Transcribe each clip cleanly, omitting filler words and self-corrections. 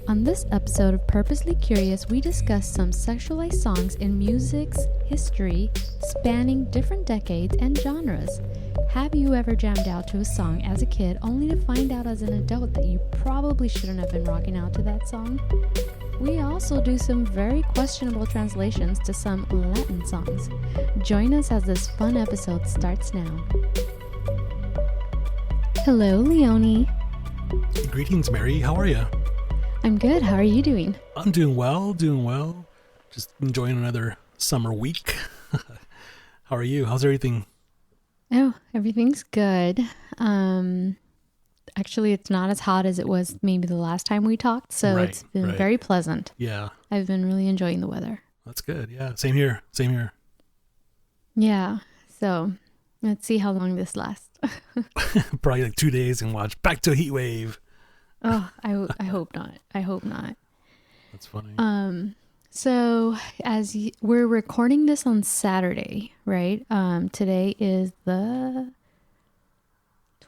On this episode of Purposely Curious, we discuss some sexualized songs in music's history spanning different decades and genres. Have you ever jammed out to a song as a kid only to find out as an adult that you probably shouldn't have been rocking out to that song? We also do some very questionable translations to some Latin songs. Join us as this fun episode starts now. Hello, Leonie. Greetings, Mary. How are you? I'm good. How are you doing? I'm doing well. Just enjoying another summer week. How are you? How's everything? Oh, everything's good. Actually, it's not as hot as it was maybe the last time we talked, so it's been very pleasant. Yeah. I've been really enjoying the weather. That's good. Yeah. Same here. Yeah. So let's see how long this lasts. Probably like 2 days and watch back to a heat wave. Oh, I hope not. I hope not. That's funny. So we're recording this on Saturday, right? Today is the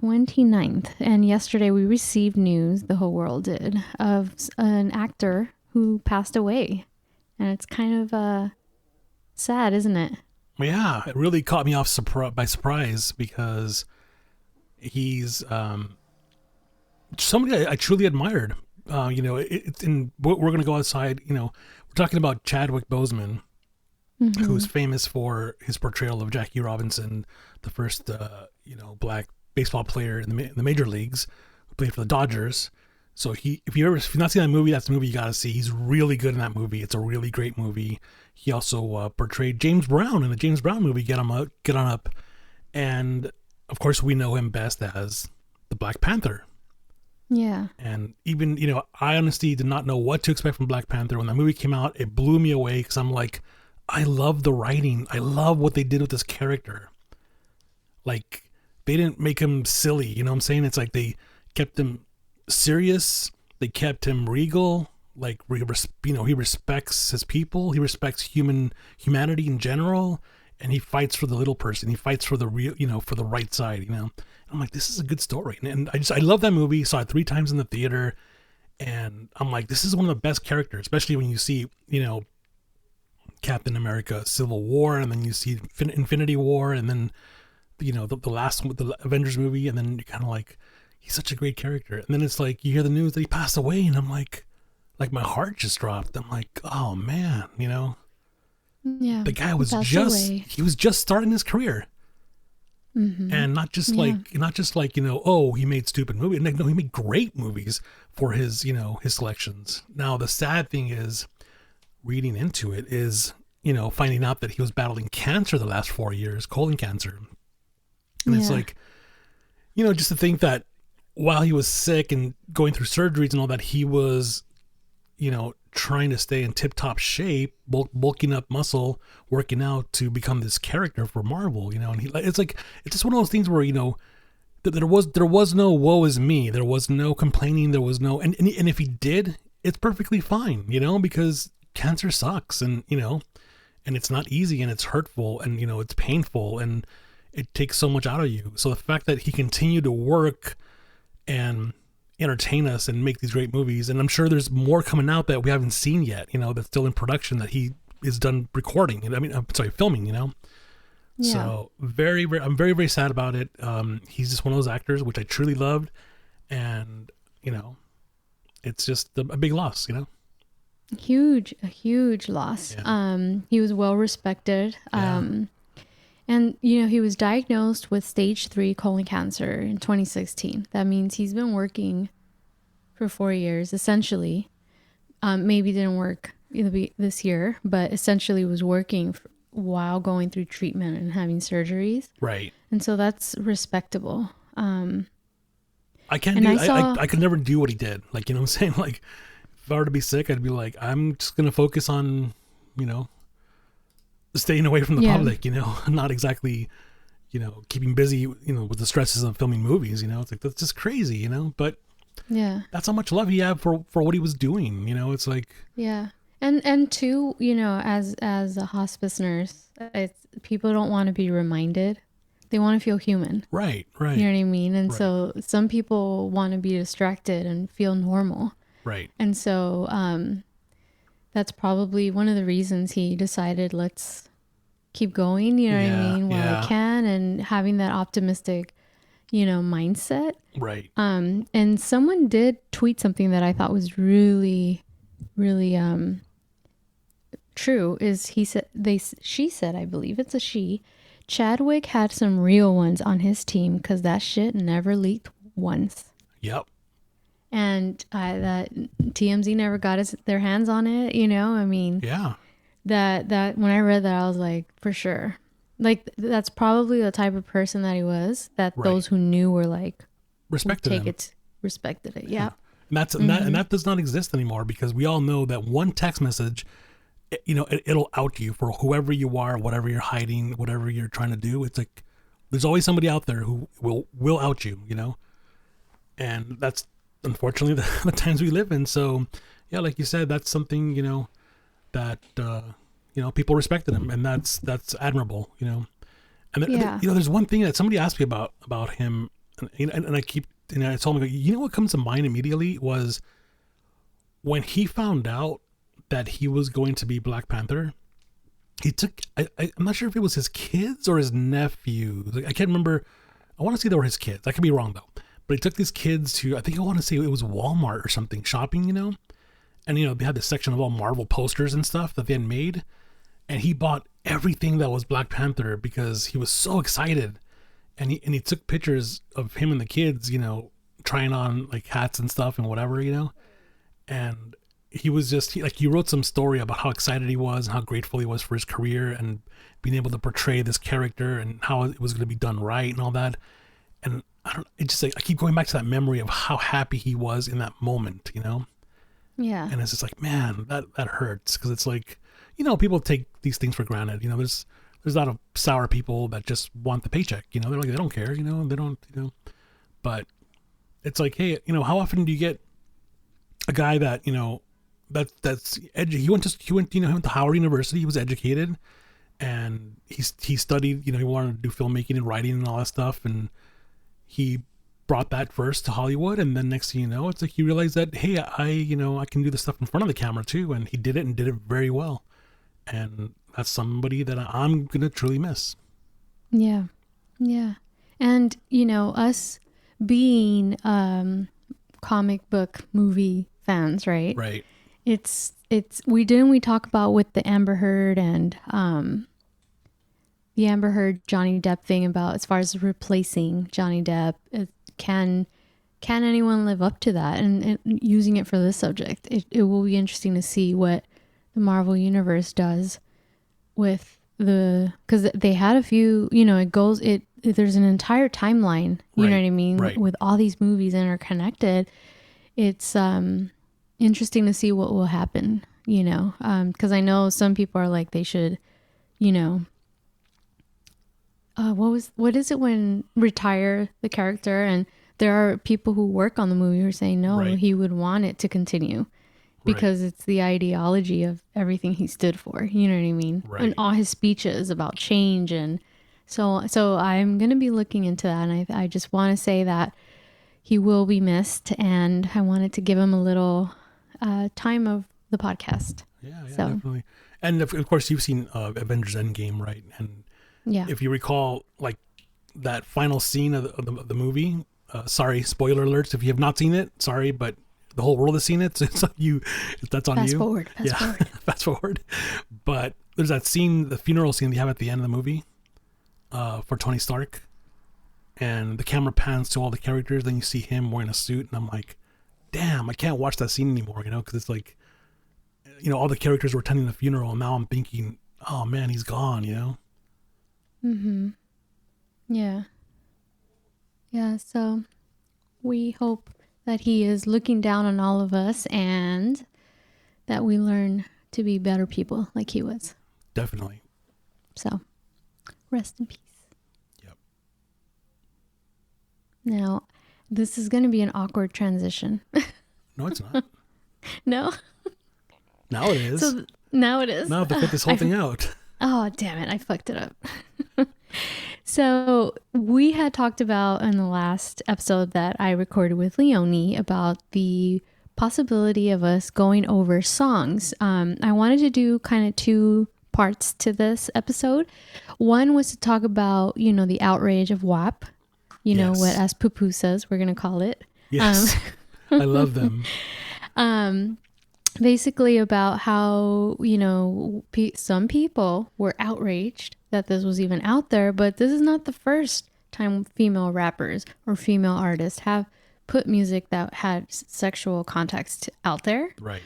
29th. And yesterday we received news, the whole world did, of an actor who passed away. And it's kind of sad, isn't it? Yeah, it really caught me off by surprise because he's somebody I truly admired. We're going to go outside. We're talking about Chadwick Boseman, who's famous for his portrayal of Jackie Robinson, the first, black baseball player in the major leagues, who played for the Dodgers. So if you've not seen that movie, that's the movie you got to see. He's really good in that movie. It's a really great movie. He also portrayed James Brown in the James Brown movie, Get On Up. And of course, we know him best as the Black Panther. Yeah. And even, I honestly did not know what to expect from Black Panther. When that movie came out, it blew me away because I'm like, I love the writing. I love what they did with this character. Like, they didn't make him silly. You know what I'm saying? It's like they kept him serious. They kept him regal. Like, he respects his people. He respects humanity in general. And he fights for the little person. He fights for the real, for the right side, I'm like, this is a good story. And I love that movie. Saw it 3 times in the theater. And I'm like, this is one of the best characters, especially when you see, Captain America Civil War, and then you see Infinity War, and then, the last one with the Avengers movie. And then you're kind of like, he's such a great character. And then it's like, you hear the news that he passed away. And I'm like my heart just dropped. I'm like, oh man, Yeah. the guy was just starting his career. Mm-hmm. And not just like, oh, he made stupid movies. No, he made great movies for his, his selections. Now, the sad thing is reading into it is, finding out that he was battling cancer the last 4 years, colon cancer. And it's like, just to think that while he was sick and going through surgeries and all that, he was, trying to stay in tip-top shape, bulking up muscle, working out to become this character for Marvel, and it's just one of those things where, there was no woe is me, there was no complaining, there was no, and if he did, it's perfectly fine, because cancer sucks, and it's not easy, and it's hurtful, and it's painful, and it takes so much out of you. So the fact that he continued to work and entertain us and make these great movies, and I'm sure there's more coming out that we haven't seen yet, that's still in production, that he is done recording, filming, Yeah. So I'm very, very sad about it. He's just one of those actors which I truly loved, and it's just a big loss, A huge loss. Yeah. He was well respected. And, he was diagnosed with stage 3 colon cancer in 2016. That means he's been working for 4 years, essentially. Maybe didn't work this year, but essentially was working while going through treatment and having surgeries. Right. And so that's respectable. I could never do what he did. Like, what I'm saying? Like, if I were to be sick, I'd be like, I'm just going to focus on, staying away from the public, not exactly, keeping busy, with the stresses of filming movies, it's like, that's just crazy, but yeah, that's how much love he had for what he was doing, it's like, yeah. And too, as a hospice nurse, people don't want to be reminded. They want to feel human. Right. You know what I mean? And right. so some people want to be distracted and feel normal. Right. And so that's probably one of the reasons he decided, let's keep going, you know what I mean, while I can, and having that optimistic, mindset. Right. And someone did tweet something that I thought was really, really true. Is she said, I believe it's a she, Chadwick had some real ones on his team because that shit never leaked once. Yep. And that TMZ never got their hands on it, I mean, yeah. That when I read that, I was like, for sure. Like, that's probably the type of person that he was, that those who knew were like, respected it. Yeah. And that does not exist anymore, because we all know that one text message, it'll out you for whoever you are, whatever you're hiding, whatever you're trying to do. It's like, there's always somebody out there who will out you, and that's unfortunately the times we live in. So yeah, like you said, that's something, that, people respected him, and that's admirable, And there's one thing that somebody asked me about him, and I keep, I told him, what comes to mind immediately was when he found out that he was going to be Black Panther. He took, I'm not sure if it was his kids or his nephews. I can't remember. I want to say they were his kids. I could be wrong though. But he took these kids to, I want to say it was Walmart or something, shopping, And, they had this section of all Marvel posters and stuff that they had made. And he bought everything that was Black Panther because he was so excited. And he took pictures of him and the kids, trying on like hats and stuff and whatever, And he was just, he wrote some story about how excited he was and how grateful he was for his career and being able to portray this character and how it was going to be done right and all that. And I keep going back to that memory of how happy he was in that moment, Yeah. And it's just like, man, that hurts, because it's like, people take these things for granted. There's a lot of sour people that just want the paycheck. They're like, they don't care. They don't. But it's like, hey, how often do you get a guy that that's he went to Howard University. He was educated, and he studied. He wanted to do filmmaking and writing and all that stuff, and he brought that first to Hollywood, and then next thing you know, it's like he realized that, hey, I can do this stuff in front of the camera too, and he did it and did it very well, and that's somebody that I'm gonna truly miss. Yeah, and us being comic book movie fans, right? Right. It's we talk about with the Amber Heard and the Amber Heard Johnny Depp thing about as far as replacing Johnny Depp. Can anyone live up to that? And using it for this subject, it will be interesting to see what the Marvel Universe does with because they had a few, there's an entire timeline, you know what I mean? Right. With all these movies interconnected. It's interesting to see what will happen, because I know some people are like, they should, what is it when retire the character, and there are people who work on the movie who are saying no, he would want it to continue because it's the ideology of everything he stood for, you know what I mean? Right. And all his speeches about change, and so I'm going to be looking into that, and I just want to say that he will be missed, and I wanted to give him a little time of the podcast. Yeah, definitely. And of course, you've seen Avengers Endgame, right? And if you recall, like that final scene of the movie, sorry, spoiler alerts if you have not seen it, sorry, but the whole world has seen it, so it's on you. That's on fast you. Forward. Fast forward. But there's that scene, the funeral scene they have at the end of the movie for Tony Stark. And the camera pans to all the characters, then you see him wearing a suit, and I'm like, damn, I can't watch that scene anymore, because it's like, all the characters were attending the funeral, and now I'm thinking, oh man, he's gone, Mm-hmm. Yeah. Yeah, so we hope that he is looking down on all of us, and that we learn to be better people like he was. Definitely. So, rest in peace. Now, this is going to be an awkward transition. No, it's not. No? Now it is. Now it is. Now I have to put this whole thing out. Oh, damn it. I fucked it up. So we had talked about in the last episode that I recorded with Leonie about the possibility of us going over songs. I wanted to do kind of two parts to this episode. One was to talk about, the outrage of WAP, what as pupusas, we're going to call it. Yes. I love them. Basically about how, some people were outraged that this was even out there, but this is not the first time female rappers or female artists have put music that had sexual context out there. Right.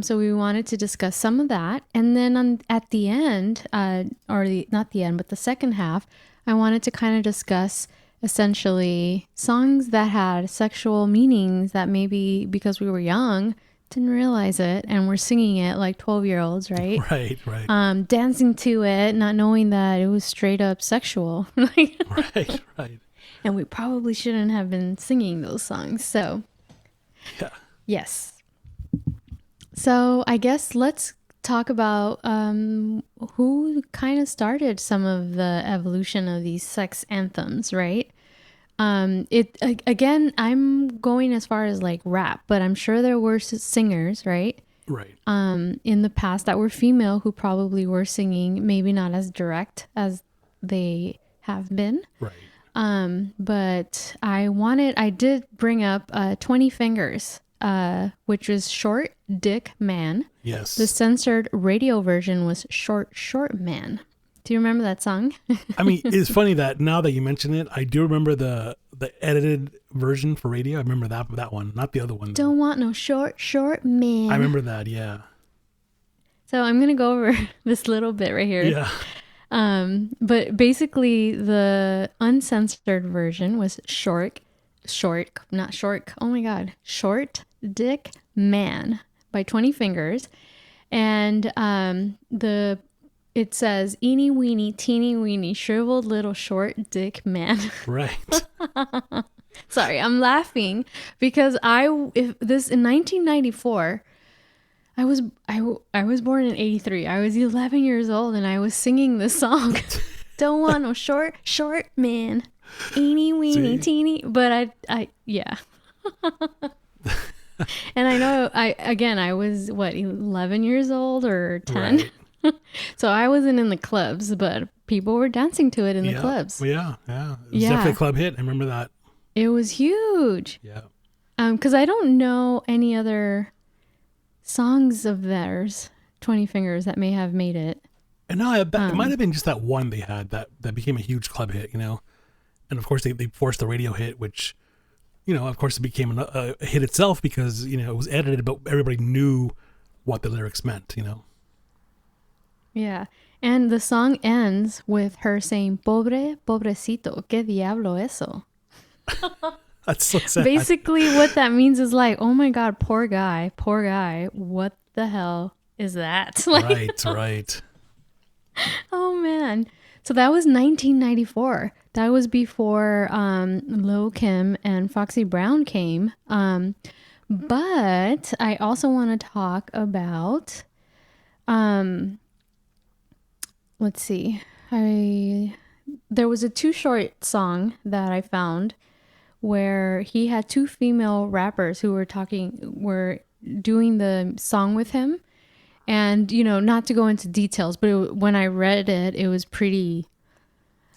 So we wanted to discuss some of that. And then at the end, not the end, but the second half, I wanted to kind of discuss essentially songs that had sexual meanings that maybe because we were young, didn't realize it, and we're singing it like 12-year-olds, right? Right. Dancing to it, not knowing that it was straight up sexual. Right. And we probably shouldn't have been singing those songs. So, yeah. Yes. So I guess let's talk about who kind of started some of the evolution of these sex anthems, right? Again, I'm going as far as like rap, but I'm sure there were singers, right? Right. In the past that were female who probably were singing, maybe not as direct as they have been. Right. But I did bring up 20 Fingers, which was Short Dick Man. Yes. The censored radio version was Short Man. Do you remember that song? I mean, it's funny that now that you mention it, I do remember the edited version for radio. I remember that one, not the other one. Don't want no short man. I remember that, yeah. So I'm going to go over this little bit right here. Yeah. But basically the uncensored version was Short Dick Man by 20 Fingers. And it says, eeny weeny, teeny weeny, shriveled little short dick man. Right. Sorry, I'm laughing because in 1994, I was born in 83. I was 11 years old and I was singing this song. Don't want no short man, eeny weeny, teeny. But yeah. And I know I was 11 years old or 10. Right. So I wasn't in the clubs, but people were dancing to it in the clubs. Yeah. It was definitely a club hit. I remember that. It was huge. Yeah. Because I don't know any other songs of theirs, 20 Fingers, that may have made it. And no, it might have been just that one they had that became a huge club hit, And of course they forced the radio hit, which, of course it became a hit itself because, it was edited, but everybody knew what the lyrics meant, Yeah. And the song ends with her saying, pobrecito, ¿qué diablo eso? That's so sad. Basically what that means is like, oh my God, poor guy, what the hell is that? Right. Oh man. So that was 1994. That was before Lil' Kim and Foxy Brown came. But I also want to talk about... let's see. There was a Too Short song that I found where he had two female rappers who were doing the song with him. And, not to go into details, but when I read it, it was pretty,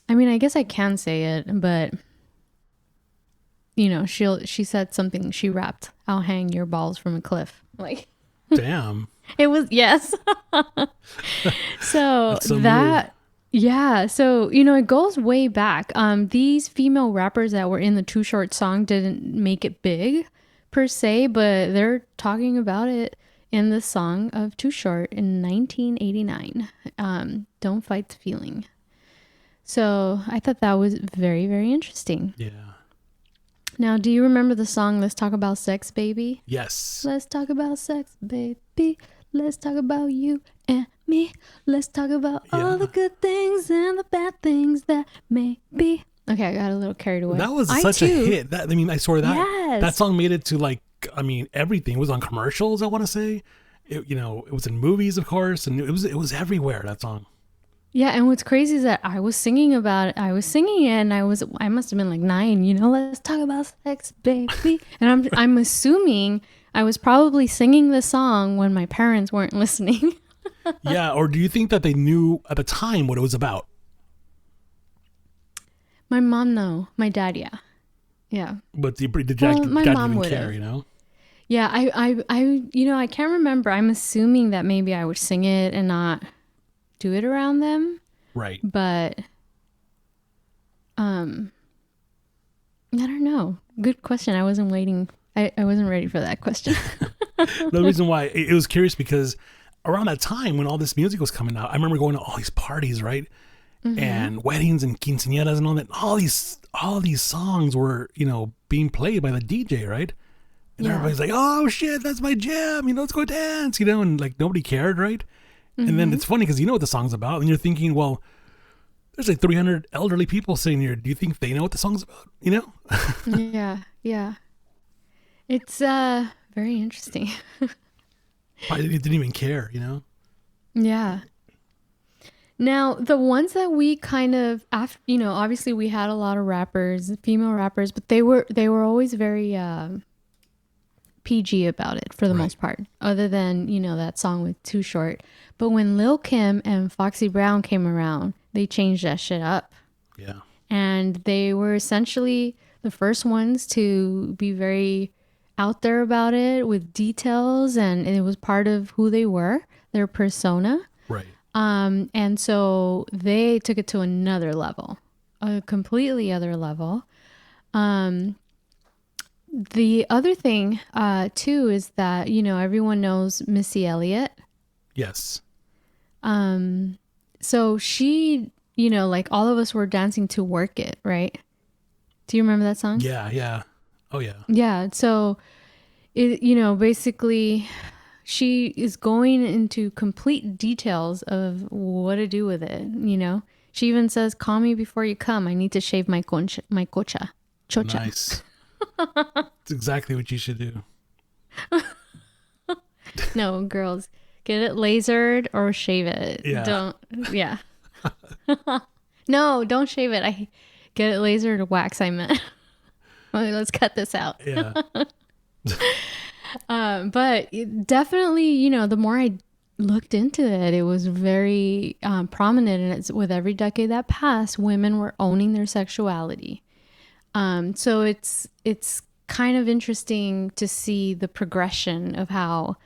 I guess I can say it, but, she said something, she rapped, "I'll hang your balls from a cliff." Like, damn. It was, yes. So yeah. So, it goes way back. These female rappers that were in the Too Short song didn't make it big per se, but they're talking about it in the song of Too Short in 1989. Don't Fight the Feeling. So I thought that was very, very interesting. Yeah. Now, do you remember the song, Let's Talk About Sex, Baby? Yes. Let's talk about sex, baby. Let's talk about you and me. Let's talk about all the good things and the bad things that may be. Okay, I got a little carried away. That was such a hit. I swear that song made it to everything. It was on commercials, I want to say. It was in movies, of course, and it was everywhere, that song. Yeah, and what's crazy is that I was singing about it. I was singing it, and I must have been like 9. Let's talk about sex, baby. And I'm assuming I was probably singing the song when my parents weren't listening. Yeah, or do you think that they knew at the time what it was about? My mom, no. My dad, yeah, yeah. But the Well, dad my didn't mom even would care, have. Yeah, I can't remember. I'm assuming that maybe I would sing it and not do it around them, Right. but I don't know. Good question. I wasn't waiting. I wasn't ready for that question. The reason why it was curious because around that time when all this music was coming out, I remember going to all these parties, right? And weddings and quinceañeras and all that. All these songs were, being played by the DJ, right? And Yeah. everybody's like, "Oh shit, that's my jam! Let's go dance!" And like nobody cared, right? And then it's funny because you know what the song's about, and you're thinking, well, there's like 300 elderly people sitting here. Do you think they know what the song's about? Yeah, yeah. It's very interesting. Probably didn't even care, Yeah. Now, the ones that we kind of after, obviously we had a lot of rappers, female rappers, but they were always very PG about it for the Right. most part, other than, that song with Too Short. But when Lil Kim and Foxy Brown came around, they changed that shit up. Yeah. And they were essentially the first ones to be very out there about it with details, and it was part of who they were, their persona. Right. And so they took it to another level, a completely other level. The other thing, too, is that, everyone knows Missy Elliott. Yes. So she, like all of us were dancing to Work It, right? Do you remember that song? Yeah. Yeah. Oh yeah. Yeah. So, basically she is going into complete details of what to do with it. She even says, "Call me before you come. I need to shave my chocha. Nice. It's exactly what you should do. No, girls, get it lasered or shave it. Yeah. Don't, yeah. No, don't shave it. I get it lasered or wax, I meant. Okay, let's cut this out. Yeah. But definitely, the more I looked into it, it was very prominent. And it's with every decade that passed, women were owning their sexuality. So it's kind of interesting to see the progression of how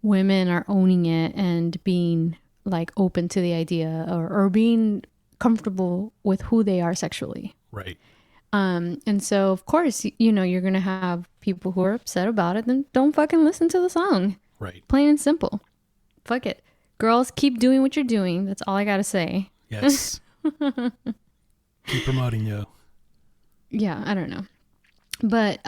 women are owning it and being like open to the idea or being comfortable with who they are sexually. Right. And so of course, you're going to have people who are upset about it. Then don't fucking listen to the song. Right. Plain and simple. Fuck it. Girls, keep doing what you're doing. That's all I got to say. Yes. Keep promoting, yo. Yeah, I don't know. But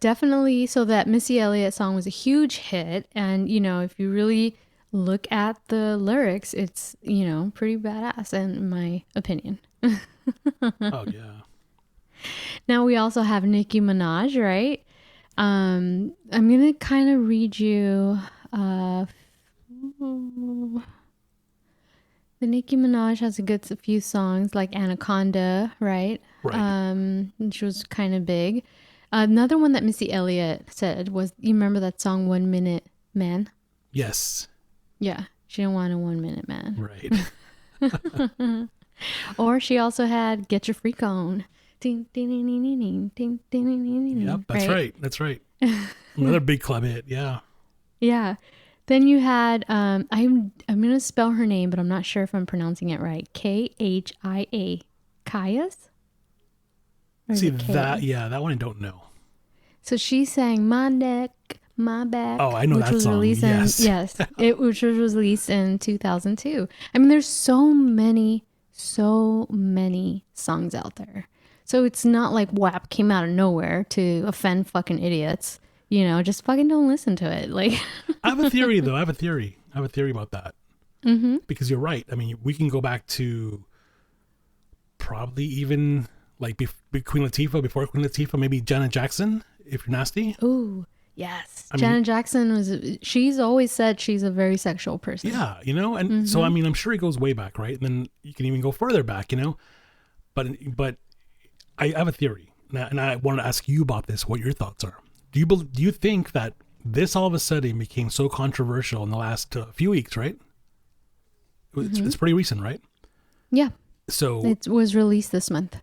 definitely, so that Missy Elliott song was a huge hit. And, if you really look at the lyrics, it's, pretty badass in my opinion. Oh, yeah. Now we also have Nicki Minaj, right? I'm going to kind of read you the Nicki Minaj has a few songs like Anaconda, right? Right. Which was kind of big. Another one that Missy Elliott said was, you remember that song 1 Minute Man? Yes. Yeah, she didn't want a 1 minute man. Right. Or she also had Get Your Freak On. Ding, ding, ding, ding, ding, ding, ding, ding, ding, Yep. That's right. That's right. Another big club hit. Yeah. Yeah. Then you had I'm gonna spell her name, but I'm not sure if I'm pronouncing it right. Khia. Kaias? Or is See it K? that one I don't know. So she sang "My Neck, My Back." Oh, I know which that was song. Released Yes. which was released in 2002. I mean, there's so many songs out there. So it's not like WAP came out of nowhere to offend fucking idiots. Just fucking don't listen to it. Like, I have a theory, though. I have a theory about that. Mm-hmm. Because you're right. I mean, we can go back to probably even like before Queen Latifah, maybe Janet Jackson, if you're nasty. ooh, Yes. I mean, Janet Jackson she's always said she's a very sexual person. Yeah, and so I mean, I'm sure it goes way back, right? And then you can even go further back, But I have a theory, and I wanted to ask you about this. What your thoughts are? Do you think that this all of a sudden became so controversial in the last few weeks? Right? It's pretty recent, right? Yeah. So it was released this month.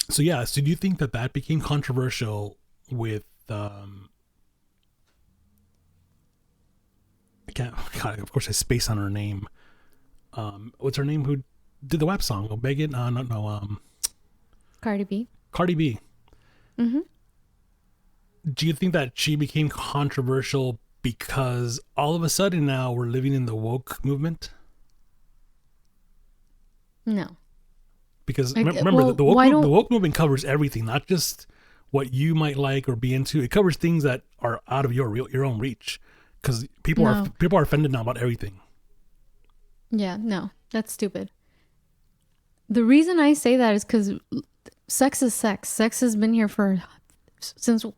So yeah. So do you think that became controversial with? God, of course, I space on her name. What's her name? Who did the WAP song? Oh, Megan? No. Cardi B. Cardi B. Mm-hmm. Do you think that she became controversial because all of a sudden now we're living in the woke movement? No. Because remember, the woke movement covers everything, not just what you might like or be into. It covers things that are out of your own reach. Because people are offended now about everything. Yeah, no, that's stupid. The reason I say that is because sex is sex. Sex has been here the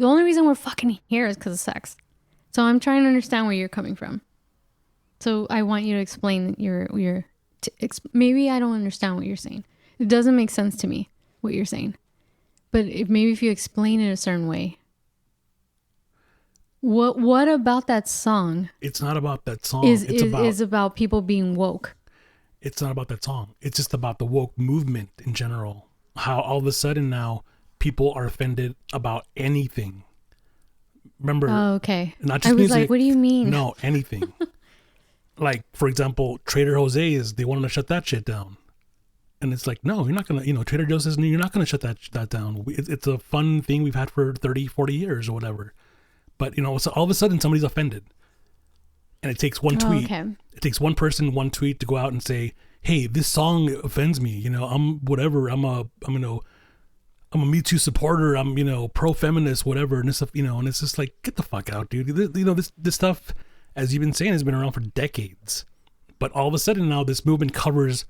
only reason we're fucking here is because of sex. So I'm trying to understand where you're coming from. So I want you to explain maybe I don't understand what you're saying. It doesn't make sense to me what you're saying. But maybe if you explain it a certain way. What about that song? It's not about that song. It's about people being woke. It's not about that song. It's just about the woke movement in general. How all of a sudden now people are offended about anything. Remember? Oh, okay. Not just I was music. like, what do you mean? No, anything. Like, for example, Trader Jose's, they wanted to shut that shit down. And it's like, no, you're not going to, Trader Joe's says, no, you're not going to shut that down. It's a fun thing we've had for 30, 40 years or whatever. But, so all of a sudden somebody's offended. And it takes one tweet. Okay. It takes one person, one tweet to go out and say, hey, this song offends me. I'm whatever. I'm a Me Too supporter. I'm, pro-feminist, whatever. And this stuff, and it's just like, get the fuck out, dude. This stuff, as you've been saying, has been around for decades. But all of a sudden now this movement covers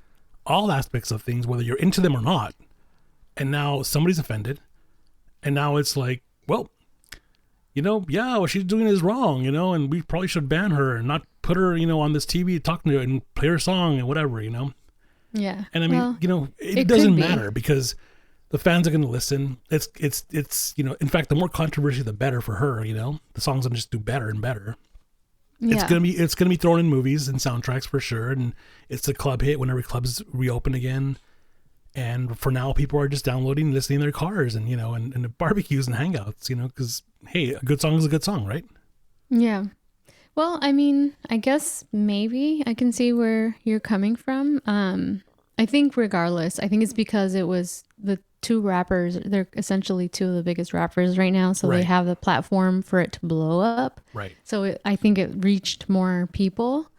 all aspects of things, whether you're into them or not. And now somebody's offended. And now it's like, well, what she's doing is wrong, and we probably should ban her and not put her, on this TV talking to her and play her song and whatever, Yeah. And I mean, it doesn't matter because the fans are going to listen. It's, in fact, the more controversy, the better for her, the song's going to just do better and better. Yeah. It's going to be thrown in movies and soundtracks for sure. And it's a club hit whenever clubs reopen again. And for now, people are just downloading and listening in their cars and, and the barbecues and hangouts, because, hey, a good song is a good song, right? Yeah. Well, I mean, I guess maybe I can see where you're coming from. I think regardless, I think it's because it was the two rappers. They're essentially two of the biggest rappers right now. So They have the platform for it to blow up. Right. So I think it reached more people.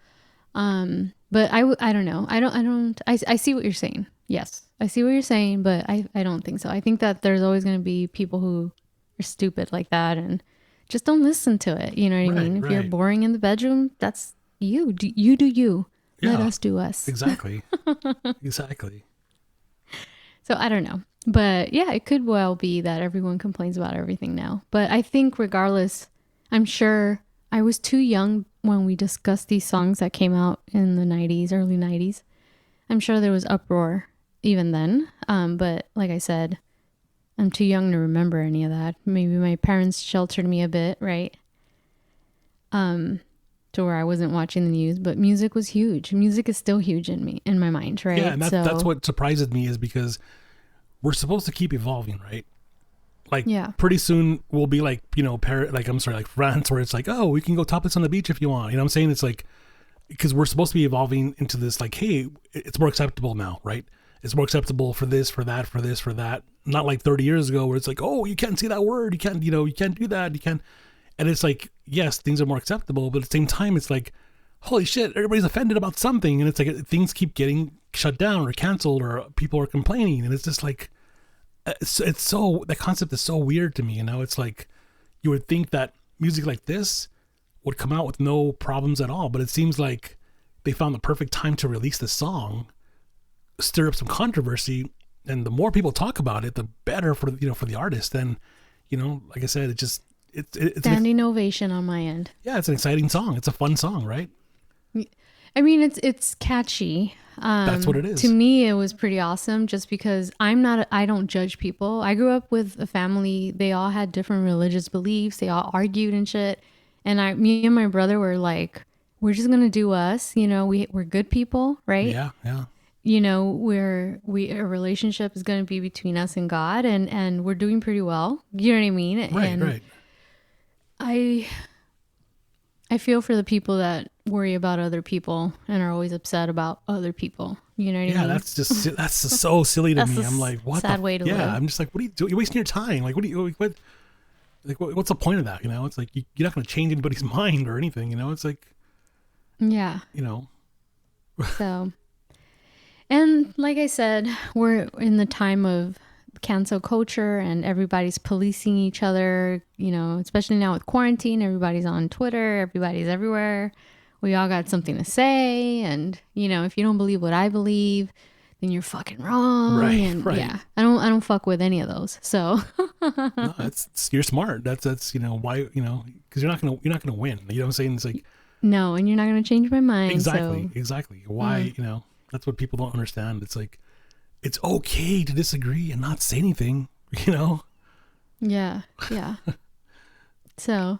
But I don't know. I see what you're saying. Yes, I see what you're saying, but I don't think so. I think that there's always going to be people who are stupid like that and just don't listen to it. You know what I mean? If you're boring in the bedroom, that's you. You do you. Yeah, let us do us. Exactly. Exactly. So I don't know. But yeah, it could well be that everyone complains about everything now. But I think regardless, I'm sure I was too young when we discussed these songs that came out in the 90s, early 90s. I'm sure there was uproar even then. But like I said, I'm too young to remember any of that. Maybe my parents sheltered me a bit, right? To where I wasn't watching the news, but music was huge. Music is still huge in my mind, right? Yeah, and that's what surprises me is because we're supposed to keep evolving, right? Like, pretty soon we'll be like, like France, where it's like, oh, we can go topless on the beach if you want. You know what I'm saying? It's like, because we're supposed to be evolving into this, like, hey, it's more acceptable now, right? It's more acceptable for this, for that, for this, for that. Not like 30 years ago where it's like, oh, you can't say that word. You can't, you can't do that. You can't. And it's like, yes, things are more acceptable, but at the same time, it's like, holy shit, everybody's offended about something. And it's like, things keep getting shut down or canceled or people are complaining. And it's just like, it's so, that concept is so weird to me. It's like, you would think that music like this would come out with no problems at all. But it seems like they found the perfect time to release the song, stir up some controversy. And the more people talk about it, the better for the artist. And, like I said, Standing ovation on my end. Yeah, it's an exciting song. It's a fun song, right? I mean, it's catchy. That's what it is. To me, it was pretty awesome just because I don't judge people. I grew up with a family. They all had different religious beliefs. They all argued and shit. And me and my brother were like, we're just going to do us. You know, we're good people, right? Yeah, yeah. You know, a relationship is going to be between us and God, and we're doing pretty well. You know what I mean? Right, and right. I feel for the people that worry about other people and are always upset about other people. You know what I mean? Yeah, that's just so silly to me. I'm like, what? Sad way to live. Yeah, I'm just like, what are you doing? You're wasting your time. Like, what's the point of that? You know, it's like you're not going to change anybody's mind or anything. You know, it's like, yeah, you know. So, and like I said, we're in the time of cancel culture and everybody's policing each other, you know, especially now with quarantine. Everybody's on Twitter, everybody's everywhere. We all got something to say, and you know, if you don't believe what I believe, then you're fucking wrong. Right, and right. Yeah, I don't fuck with any of those. So No, you're smart. That's you know why, you know, because you're not gonna win. You know what I'm saying? It's like, no, and you're not gonna change my mind. Exactly. Why? You know, that's what people don't understand. It's like, it's okay to disagree and not say anything. You know? Yeah. So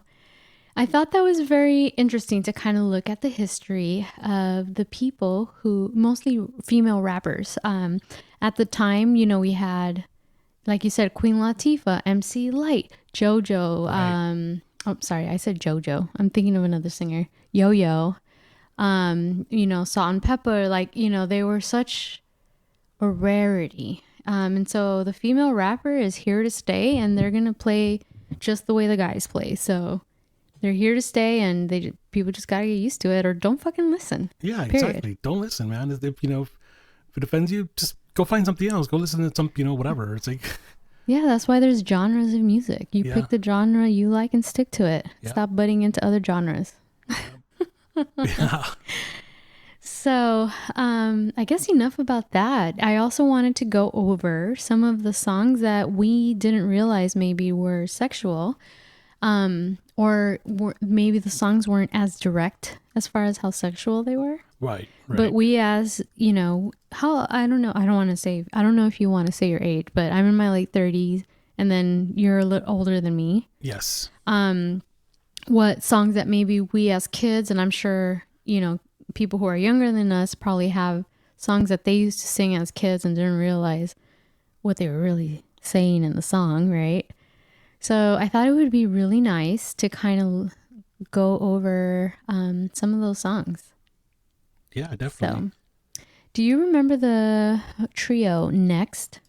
I thought that was very interesting to kind of look at the history of the people who, mostly female rappers. At the time, you know, we had, like you said, Queen Latifah, MC Light, JoJo. Right. Oh, sorry, I said JoJo. I'm thinking of another singer, Yo-Yo. You know, Salt and Pepper. Like, you know, they were such a rarity. And so the female rapper is here to stay, and they're gonna play just the way the guys play. So they're here to stay, and people just gotta get used to it, or don't fucking listen. Yeah, Period. exactly. Don't listen, man. If you know, if it offends you, just go find something else. Go listen to some, you know, whatever. It's like, yeah, that's why there's genres of music. You pick the genre you like and stick to it. Yeah. Stop butting into other genres. yeah. So, I guess enough about that. I also wanted to go over some of the songs that we didn't realize maybe were sexual, maybe the songs weren't as direct as far as how sexual they were. Right. But we, as you know, I don't know if you want to say your age, but I'm in my late 30s, and then you're a little older than me. Yes. What songs that maybe we as kids, and I'm sure, you know, people who are younger than us probably have songs that they used to sing as kids and didn't realize what they were really saying in the song, right? So I thought it would be really nice to kind of go over some of those songs. Yeah, definitely. So, do you remember the trio Next?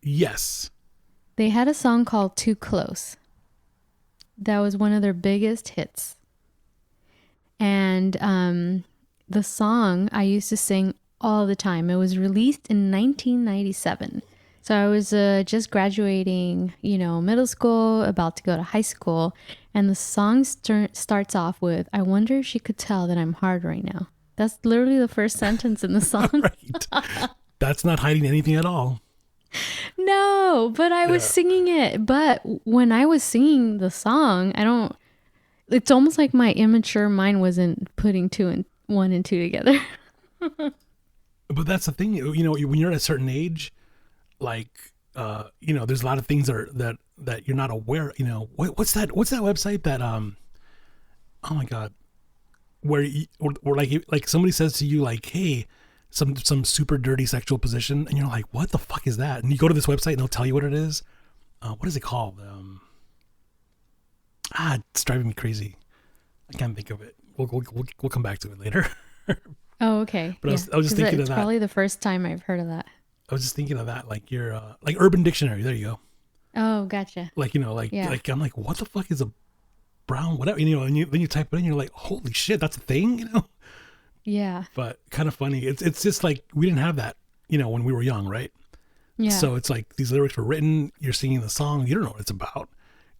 Yes. They had a song called Too Close. That was one of their biggest hits. And the song I used to sing all the time. It was released in 1997. So I was just graduating, you know, middle school, about to go to high school. And the song starts off with, "I wonder if she could tell that I'm hard right now." That's literally the first sentence in the song. Right. That's not hiding anything at all. No, but I was singing it. But when I was singing the song, it's almost like my immature mind wasn't putting one and two together. But that's the thing, you know, when you're at a certain age, like, you know, there's a lot of things that you're not aware, you know, what's that website that, oh my God, where or like somebody says to you, like, hey, some super dirty sexual position, and you're like, what the fuck is that? And you go to this website and they'll tell you what it is. What is it called? It's driving me crazy. I can't think of it. We'll come back to it later. Oh, okay. But I was just thinking of that. It's probably the first time I've heard of that. I was just thinking of that, like your like Urban Dictionary. There you go. Oh, gotcha. Like, you know, like I'm like, what the fuck is a brown whatever? You know, and then you type it in, you're like, holy shit, that's a thing, you know? Yeah. But kind of funny. It's just like we didn't have that, you know, when we were young, right? Yeah. So it's like these lyrics were written, you're singing the song, you don't know what it's about.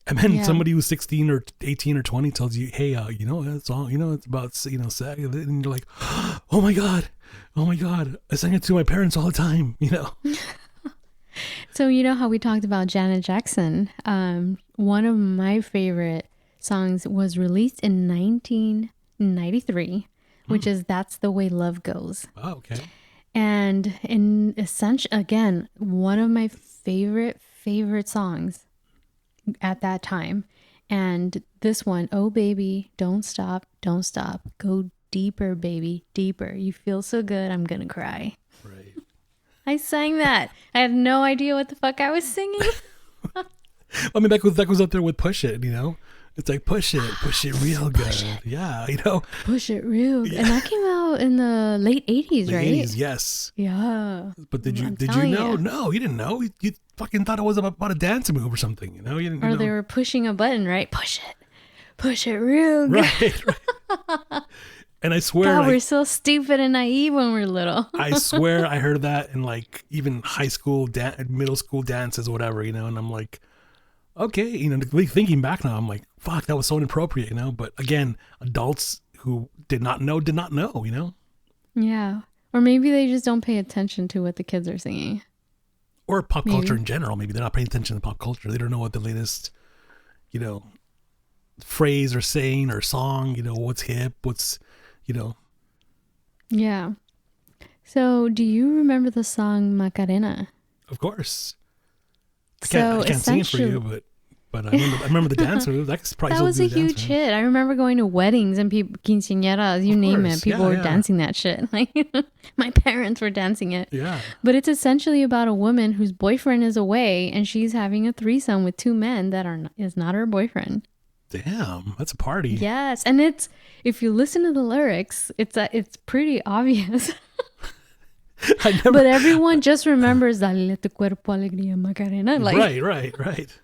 And then somebody who's 16 or 18 or 20 tells you, hey, you know, that song, you know, it's about, you know, sex. And you're like, oh my God, I sang it to my parents all the time, you know? So you know how we talked about Janet Jackson one of my favorite songs was released in 1993, which is That's the Way Love Goes. Oh, okay. And in essential, again, one of my favorite songs at that time. And this one, oh baby, don't stop, go deeper, baby, deeper. You feel so good, I'm gonna cry. Right. I sang that. I had no idea what the fuck I was singing. I mean, that goes up there with Push It, you know? It's like push it real good. Yeah, you know? Push it real good. And that came out in the late 80s, right? 80s, yes. Yeah. But did you know? No, you didn't know. You fucking thought it was about a dance move or something, you know? You didn't, or they were pushing a button, right? Push it real good. Right. And I swear, God, we're so stupid and naive when we're little. I swear I heard that in like even high school, middle school dances or whatever, you know? And I'm like, okay, you know, thinking back now, I'm like, fuck, that was so inappropriate, you know? But again, adults who did not know, you know? Yeah. Or maybe they just don't pay attention to what the kids are singing. Or pop culture in general. Maybe they're not paying attention to pop culture. They don't know what the latest, you know, phrase or saying or song, you know, what's hip, what's, you know. Yeah. So do you remember the song Macarena? Of course. I can't sing it for you, but I remember the dance move. That was a huge hit. I remember going to weddings and people, quinceañeras, you name it. People were dancing that shit. Like my parents were dancing it. Yeah. But it's essentially about a woman whose boyfriend is away and she's having a threesome with two men that is not her boyfriend. Damn, that's a party. Yes, and if you listen to the lyrics, it's pretty obvious. But everyone just remembers Dale tu cuerpo alegría Macarena. Like, right.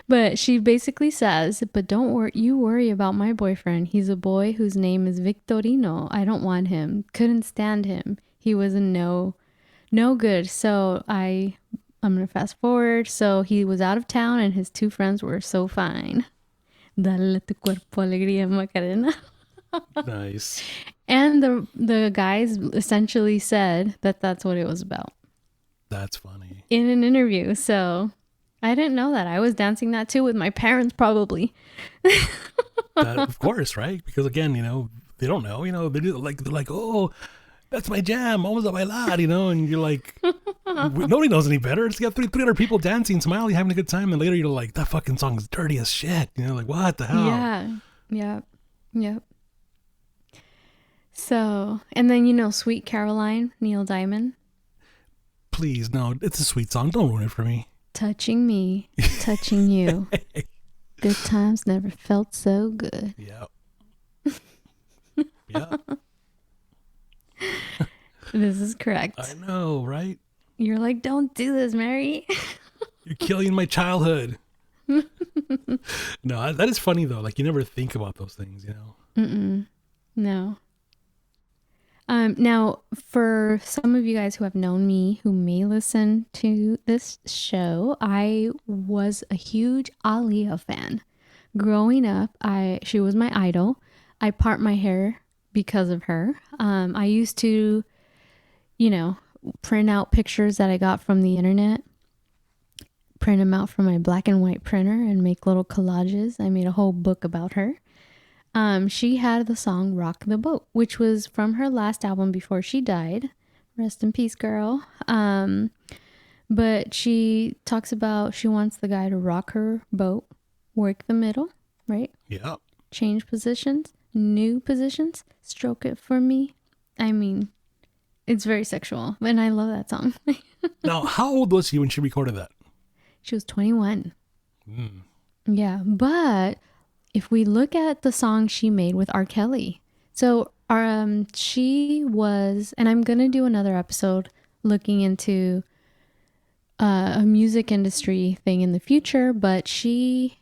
But she basically says, but don't worry about my boyfriend. He's a boy whose name is Victorino. I don't want him. Couldn't stand him. He was a no good. So I'm going to fast forward. So he was out of town and his two friends were so fine. Dale tu cuerpo alegría Macarena. Nice. And the guys essentially said that that's what it was about. That's funny. In an interview. So I didn't know that. I was dancing that too with my parents probably. Of course, right? Because again, you know, they don't know, you know, they're like, oh, that's my jam, vamos a bailar, you know, and you're like, nobody knows any better. It's got 300 people dancing, smiling, having a good time, and later you're like, that fucking song is dirty as shit, you know, like what the hell? Yeah. So, and then, you know, Sweet Caroline, Neil Diamond. Please, no, it's a sweet song. Don't ruin it for me. Touching me, touching you. Good times never felt so good. Yeah. Yeah. This is correct. I know, right? You're like, don't do this, Mary. You're killing my childhood. No, that is funny though. Like you never think about those things, you know? No. Now, for some of you guys who have known me, who may listen to this show, I was a huge Aaliyah fan. Growing up, she was my idol. I part my hair because of her. I used to, you know, print out pictures that I got from the internet, print them out from my black and white printer and make little collages. I made a whole book about her. She had the song Rock the Boat, which was from her last album before she died. Rest in peace, girl. But she talks about she wants the guy to rock her boat, work the middle, right? Yeah. Change positions, new positions, stroke it for me. I mean, it's very sexual, and I love that song. Now, how old was she when she recorded that? She was 21. Yeah, but if we look at the song she made with R. Kelly, so she was, and I'm going to do another episode looking into a music industry thing in the future, but she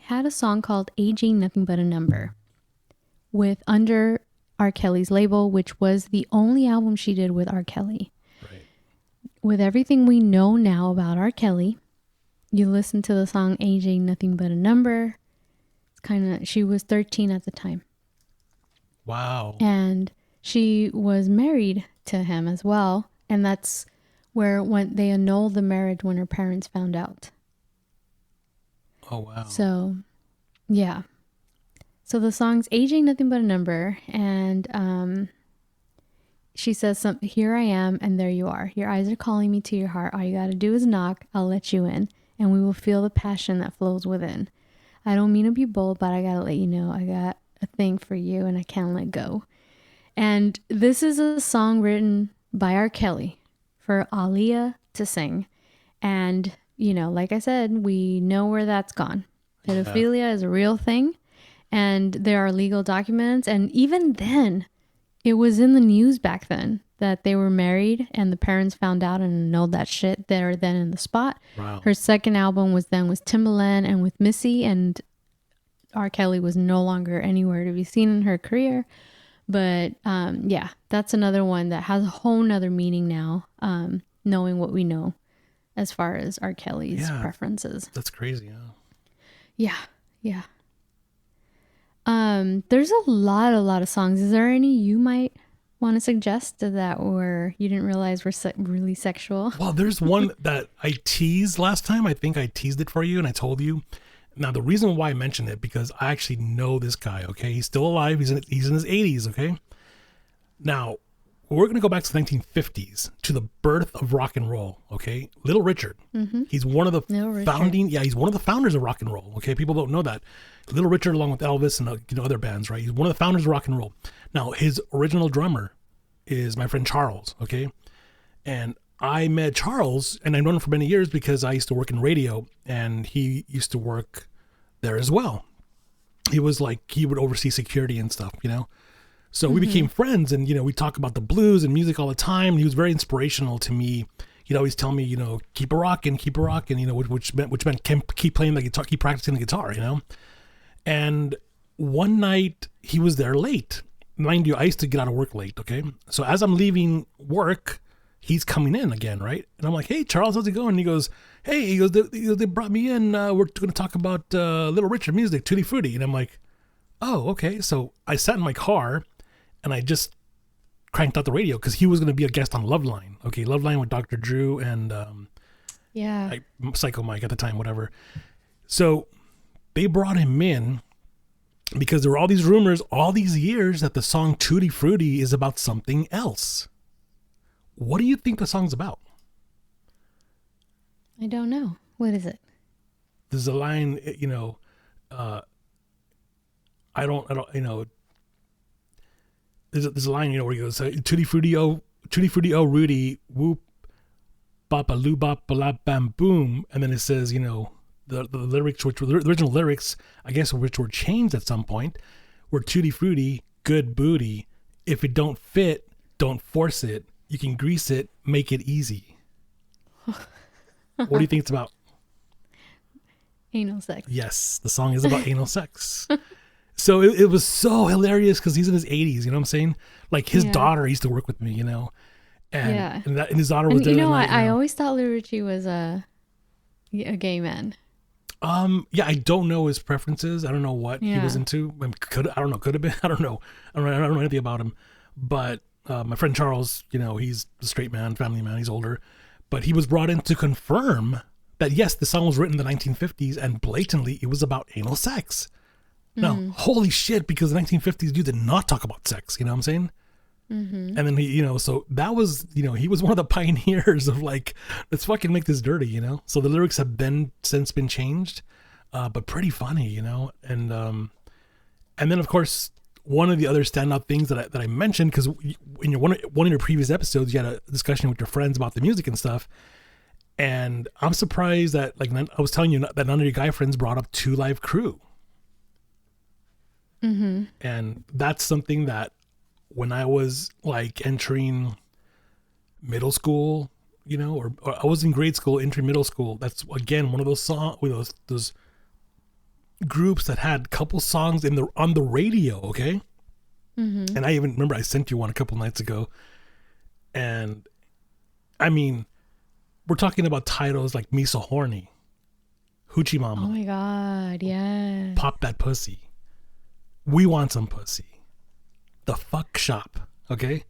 had a song called Age Ain't Nothing But a Number under R. Kelly's label, which was the only album she did with R. Kelly. Right. With everything we know now about R. Kelly, you listen to the song Age Ain't Nothing But a Number. She was 13 at the time. Wow. And she was married to him as well. And that's where when they annulled the marriage when her parents found out. Oh, wow. So, yeah. So the song's Aging Nothing But a Number. And she says, here I am, and there you are. Your eyes are calling me to your heart. All you got to do is knock. I'll let you in, and we will feel the passion that flows within. I don't mean to be bold, but I got to let you know I got a thing for you, and I can't let go. And this is a song written by R. Kelly for Aaliyah to sing. And, you know, like I said, we know where that's gone. Pedophilia is a real thing, and there are legal documents. And even then, it was in the news back then that they were married, and the parents found out and annulled that shit there then in the spot. Wow. Her second album was then with Timbaland and with Missy, and R. Kelly was no longer anywhere to be seen in her career. But yeah, that's another one that has a whole nother meaning now, knowing what we know as far as R. Kelly's preferences. That's crazy, Yeah, yeah. There's a lot of songs. Is there any you might want to suggest that or you didn't realize were really sexual? Well, there's one that I teased last time. I think I teased it for you and I told you. Now, the reason why I mentioned it, because I actually know this guy, okay? He's still alive. He's in his 80s, okay? Now, we're going to go back to the 1950s, to the birth of rock and roll, okay? Little Richard. Mm-hmm. He's one of the he's one of the founders of rock and roll, okay? People don't know that. Little Richard, along with Elvis and other bands, right? He's one of the founders of rock and roll. Now, his original drummer is my friend Charles, okay? And I met Charles, and I've known him for many years because I used to work in radio, and he used to work there as well. He was like, he would oversee security and stuff, you know? So we became friends, and, you know, we talk about the blues and music all the time. And he was very inspirational to me. He'd always tell me, you know, keep a rockin', you know, which meant keep playing the guitar, keep practicing the guitar, you know? And one night he was there late. Mind you, I used to get out of work late, okay? So as I'm leaving work, he's coming in again, right? And I'm like, hey, Charles, how's it going? And he goes, hey, they brought me in. We're going to talk about Little Richard music, Tutti Frutti. And I'm like, oh, okay. So I sat in my car and I just cranked out the radio because he was going to be a guest on Loveline. Okay, Loveline with Dr. Drew and Psycho Mike at the time, whatever. So they brought him in because there were all these rumors all these years that the song Tutti Frutti is about something else. What do you think the song's about? I don't know. What is it? There's a line, you know, I don't, you know, there's a line, you know, where he goes, Tutti Frutti, oh Rudy, whoop, bop a loo bop a la bam boom. And then it says, you know, the lyrics, which were the original lyrics, I guess, which were changed at some point, were Tutti Frutti, good booty. If it don't fit, don't force it. You can grease it, make it easy. What do you think it's about? Anal sex. Yes, the song is about anal sex. So it was so hilarious because he's in his 80s, you know what I'm saying? Like his daughter used to work with me, you know? And his daughter was there. You know, I always thought Little Richie was a gay man. Yeah, I don't know his preferences. I don't know what he was into. Could have been. I don't know anything about him. But my friend Charles, you know, he's a straight man, family man. He's older, but he was brought in to confirm that yes, the song was written in the 1950s, and blatantly it was about anal sex. Now, holy shit, because the 1950s, you did not talk about sex. You know what I'm saying? Mm-hmm. And then he, you know, so that was, you know, he was one of the pioneers of like, let's fucking make this dirty, you know? So the lyrics have since been changed, but pretty funny, you know? And then of course, one of the other standout things that I mentioned, because in one of your previous episodes, you had a discussion with your friends about the music and stuff. And I'm surprised that, like, I was telling you that none of your guy friends brought up Two Live Crew. Mm-hmm. And that's something that when I was like entering middle school, you know, or I was in grade school, entering middle school, that's again one of those songs, those groups that had couple songs on the radio, okay? Mm-hmm. And I even remember I sent you one a couple nights ago. And I mean, we're talking about titles like Me So Horny, Hoochie Mama. Oh my God, yeah. Pop That Pussy. We Want Some Pussy. The Fuck Shop, okay?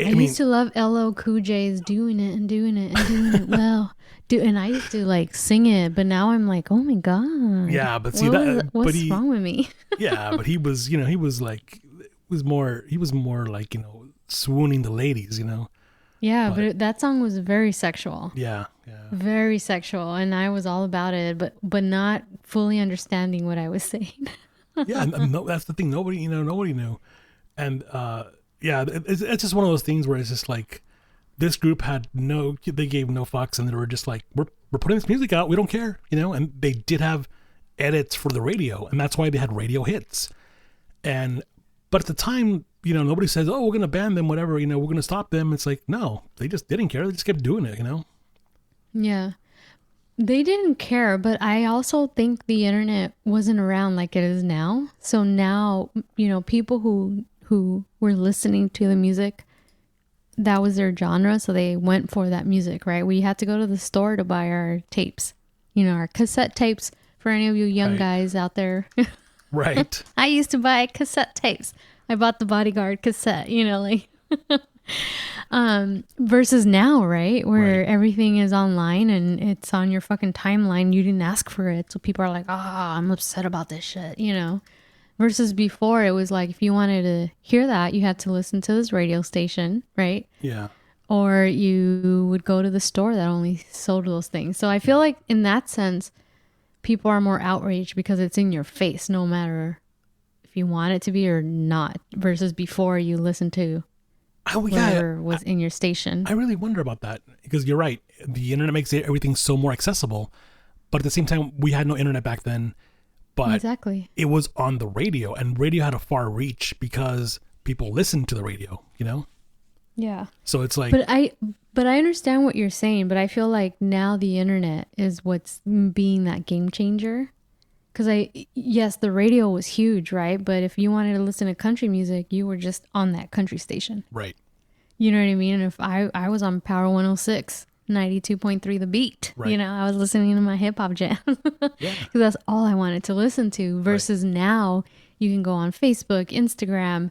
I used to love LL Cool J's doing it and doing it and doing it well. And I used to like sing it, but now I'm like, oh my God. Yeah, but see what's wrong with me? Yeah, but he was, he was like, he was more like, swooning the ladies, Yeah, but that song was very sexual. Yeah. Very sexual, and I was all about it, but not fully understanding what I was saying. Yeah, no, that's the thing. Nobody knew. And yeah, it's just one of those things where it's just like this group they gave no fucks, and they were just like, we're putting this music out, we don't care, and they did have edits for the radio, and that's why they had radio hits. But at the time, nobody says, oh, we're gonna ban them, whatever, we're gonna stop them. It's like, no, they just didn't care. They just kept doing it. Yeah, they didn't care, but I also think the internet wasn't around like it is now. So now, people who were listening to the music, that was their genre, so they went for that music, right? We had to go to the store to buy our tapes, our cassette tapes. For any of you young guys out there, right? I used to buy cassette tapes. I bought the Bodyguard cassette, versus now, right? Where everything is online and it's on your fucking timeline. You didn't ask for it, so people are like, I'm upset about this shit, Versus before, it was like, if you wanted to hear that, you had to listen to this radio station, right? Yeah. Or you would go to the store that only sold those things. So I feel like in that sense, people are more outraged because it's in your face, no matter if you want it to be or not, versus before you listened to whatever was in your station. I really wonder about that, because you're right. The internet makes everything so more accessible, but at the same time, we had no internet back then. But exactly, it was on the radio, and radio had a far reach because people listened to the radio, Yeah. So it's like, but I understand what you're saying, but I feel like now the internet is what's being that game changer. Because yes, the radio was huge, right? But if you wanted to listen to country music, you were just on that country station. Right. You know what I mean? And if I was on Power 106, 92.3 The Beat, right. I was listening to my hip hop jam. Yeah. Because that's all I wanted to listen to. Versus now, you can go on Facebook, Instagram,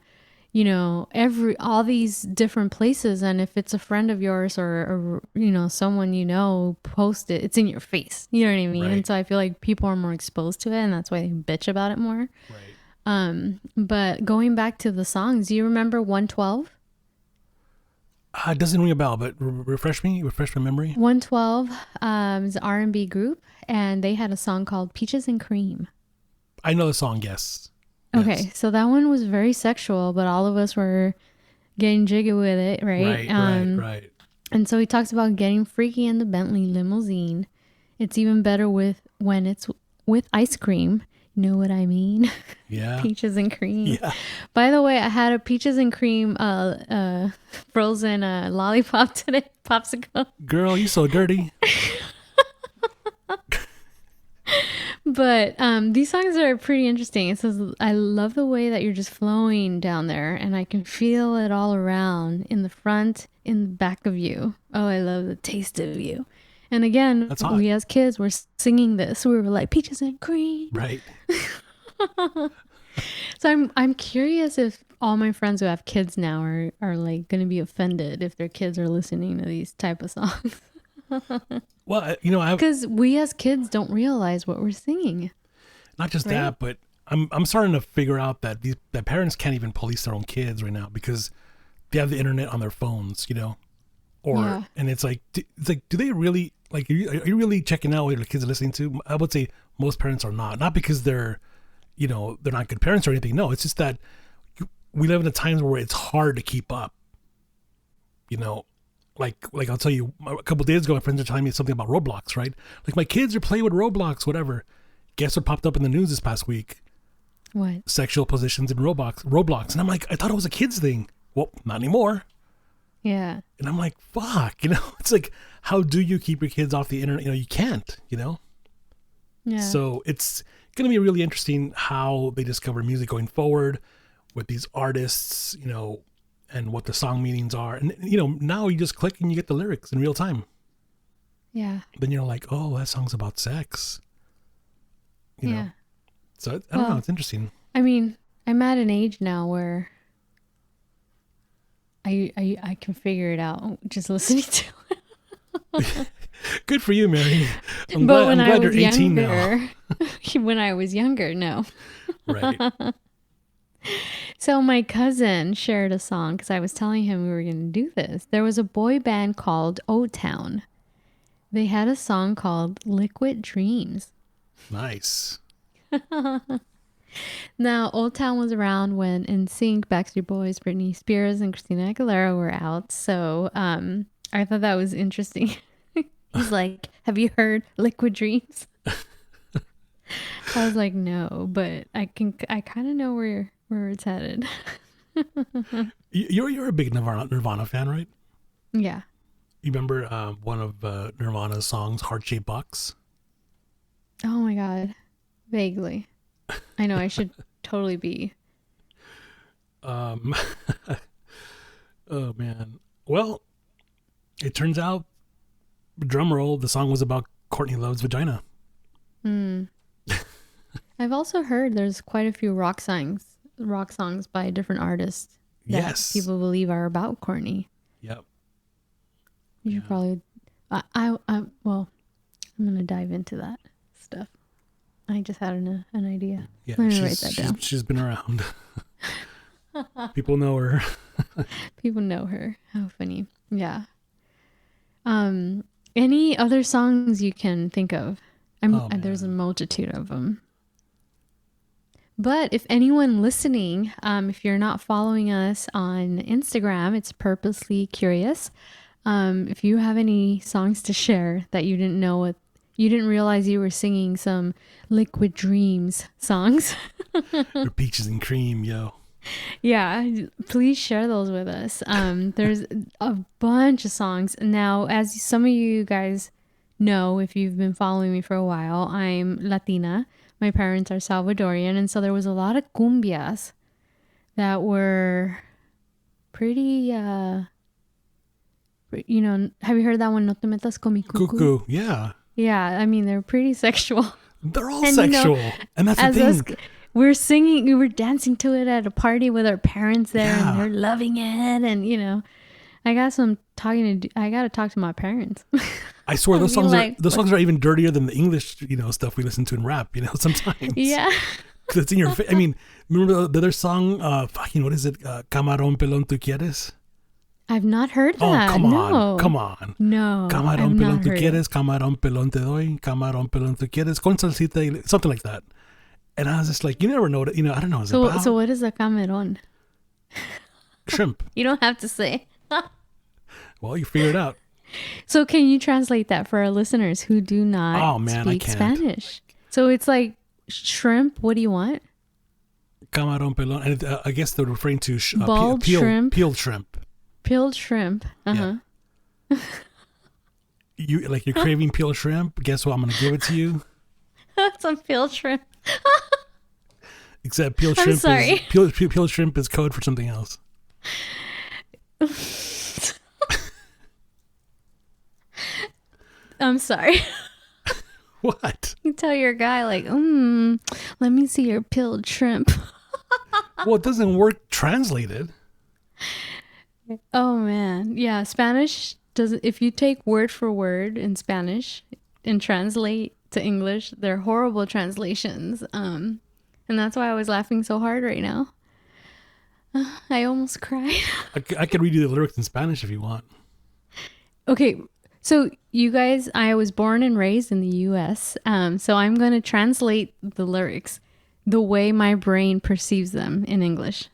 all these different places, and if it's a friend of yours or someone post it, it's in your face, you know what I mean? Right. And so I feel like people are more exposed to it, and that's why they bitch about it more. Right. But going back to the songs, do you remember 112? It doesn't ring a bell, but refresh my memory. 112 is an R&B group, and they had a song called Peaches and Cream. I know the song, yes. Okay, so that one was very sexual, but all of us were getting jiggy with it, right? Right. And so he talks about getting freaky in the Bentley limousine. It's even better when it's with ice cream. You know what I mean? Yeah. Peaches and cream. Yeah. By the way, I had a peaches and cream frozen lollipop today, popsicle. Girl, you so dirty. But these songs are pretty interesting. It says, I love the way that you're just flowing down there, and I can feel it all around, in the front, in the back of you. Oh, I love the taste of you. And again, we as kids were singing this. We were like, peaches and cream. Right. So I'm curious if all my friends who have kids now are like going to be offended if their kids are listening to these type of songs. Well, because we as kids don't realize what we're singing. Not just that, but I'm starting to figure out that that parents can't even police their own kids right now because they have the internet on their phones, and it's like, do they really are you really checking out what your kids are listening to? I would say most parents are not because they're not good parents or anything. No, it's just that we live in a time where it's hard to keep up. Like I'll tell you, a couple of days ago, my friends are telling me something about Roblox, right? Like, my kids are playing with Roblox, whatever. Guess what popped up in the news this past week? What? Sexual positions in Roblox. And I'm like, I thought it was a kid's thing. Well, not anymore. Yeah. And I'm like, fuck, it's like, how do you keep your kids off the internet? You can't, Yeah. So it's going to be really interesting how they discover music going forward with these artists, and what the song meanings are. And, now you just click and you get the lyrics in real time. Yeah. Then you're like, oh, that song's about sex. You know? So I don't know. It's interesting. I mean, I'm at an age now where I can figure it out just listening to it. Good for you, Mary. I'm But glad you're 18 now. when I was younger, no. Right. So my cousin shared a song because I was telling him we were going to do this. There was a boy band called O-Town. They had a song called Liquid Dreams. Nice. Now, Old Town was around when NSYNC, Backstreet Boys, Britney Spears, and Christina Aguilera were out. So I thought that was interesting. He's like, have you heard Liquid Dreams? I was like, no, but I kind of know where it's headed. You're a big Nirvana fan, right? Yeah. You remember one of Nirvana's songs, Heart Shaped Box? Oh my God. Vaguely. I know I should totally be. Oh man. Well, it turns out, drum roll, the song was about Courtney Love's vagina. I've also heard there's quite a few rock songs by different artists that people believe are about Courtney. Yep. You should probably. Well, I'm gonna dive into that stuff. I just had an idea. Yeah, Let me write that down. She's been around. People know her. People know her. How funny. Yeah. Any other songs you can think of? There's a multitude of them. But if anyone listening, if you're not following us on Instagram, it's Purposely Curious. If you have any songs to share that you didn't know you didn't realize you were singing some Liquid Dreams songs. Or Peaches and Cream, yo. Yeah, please share those with us. There's a bunch of songs. Now, as some of you guys know, if you've been following me for a while, I'm Latina. My parents are Salvadorian. And so there was a lot of cumbias that were pretty, have you heard that one? No te metas con mi cucu. Cuckoo, yeah. Yeah, I mean, they're pretty sexual. They're all sexual. And that's the thing. We were dancing to it at a party with our parents there, and they're loving it. And, I got to talk to my parents. I swear those songs are even dirtier than the English, stuff we listen to in rap, sometimes. Yeah. Because it's in your face. I mean, remember the other song, what is it? Camarón pelón tú quieres? I've not heard that. Oh, come on. No. Camarón pelón tú quieres, camarón pelón te doy, camarón pelón tú quieres, con salsita, something like that. And I was just like, you never know what, I don't know. So what is a camarón? Shrimp. You don't have to say. Well, you figure it out. So can you translate that for our listeners who do not speak Spanish? So it's like shrimp. What do you want? Camarón pelón. And I guess they're referring to shrimp. Peeled shrimp. Peeled shrimp. Uh-huh. Yeah. You're craving peeled shrimp. Guess what? I'm going to give it to you. Some peeled shrimp. Except peeled shrimp. Sorry. Peeled shrimp is code for something else. I'm sorry. What? You tell your guy let me see your peeled shrimp. Well, it doesn't work translated. Oh man. Yeah, Spanish doesn't. If you take word for word in Spanish and translate to English, they're horrible translations. And that's why I was laughing so hard right now. I almost cried. I could read you the lyrics in Spanish if you want. Okay. So you guys, I was born and raised in the U.S. So I'm going to translate the lyrics the way my brain perceives them in English.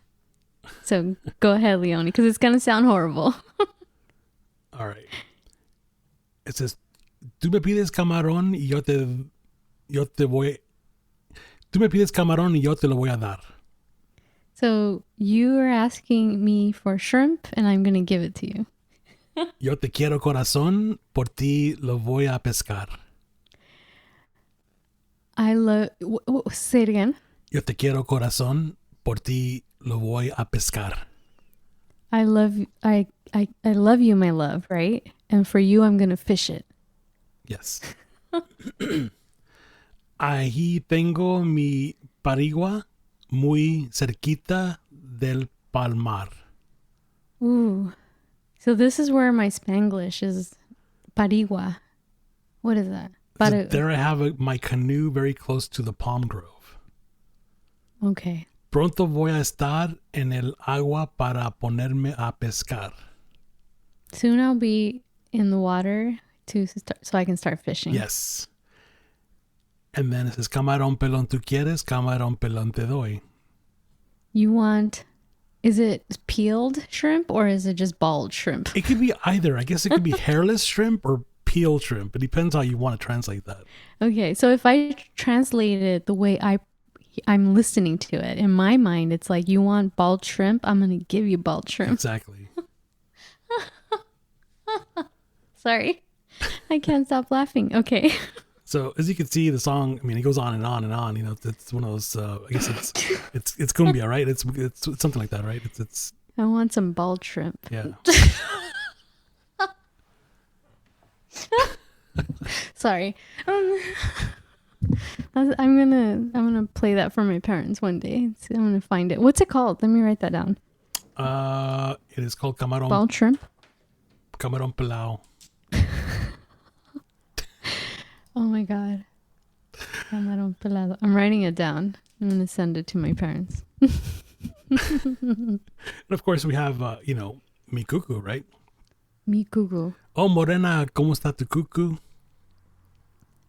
So go ahead, Leonie, because it's going to sound horrible. All right. It says, tú me pides camarón y yo te voy. Tú me pides camarón y yo te lo voy a dar. So you are asking me for shrimp, and I'm going to give it to you. Yo te quiero corazón, por ti lo voy a pescar. Say it again. Yo te quiero corazón, por ti lo voy a pescar. I love you, my love, right? And for you, I'm going to fish it. Yes. Ahí tengo mi parigua muy cerquita del palmar. Ooh. So this is where my Spanglish is parigua. What is that? So there I have my canoe very close to the palm grove. Okay. Pronto voy a estar en el agua para ponerme a pescar. Soon I'll be in the water so I can start fishing. Yes. And then it says, camarón pelón tú quieres, camarón pelón te doy. You want... Is it peeled shrimp or is it just bald shrimp? It could be either. I guess it could be hairless shrimp or peeled shrimp. It depends how you want to translate that. Okay, so if I translate it the way I'm listening to it, in my mind, it's like, you want bald shrimp? I'm going to give you bald shrimp. Exactly. Sorry. I can't stop laughing. Okay. So as you can see, the song, I mean, it goes on and on and on. You know, it's one of those. I guess it's cumbia, right? It's something like that, right? It's. I want some bald shrimp. Yeah. Sorry. I'm gonna play that for my parents one day. I'm gonna find it. What's it called? Let me write that down. It is called camarón. Bald shrimp. Camarón pelao. Oh my god. Camarón pelado. I'm writing it down. I'm going to send it to my parents. And of course we have, mi cuckoo, right? Mi cuckoo. Oh, morena, ¿cómo está tu cuckoo?